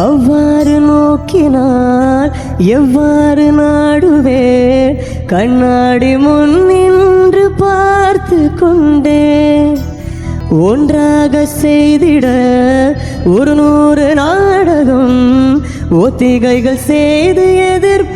அவ்வாறு நோக்கினால் எவ்வாறு நாடுவே கண்ணாடி முன் நின்று பார்த்து கொண்டேன் ஒன்றாக செய்திட 100 நாடகம் ஒத்திகைகள் செய்து எதிர்பார்த்திருந்தேன்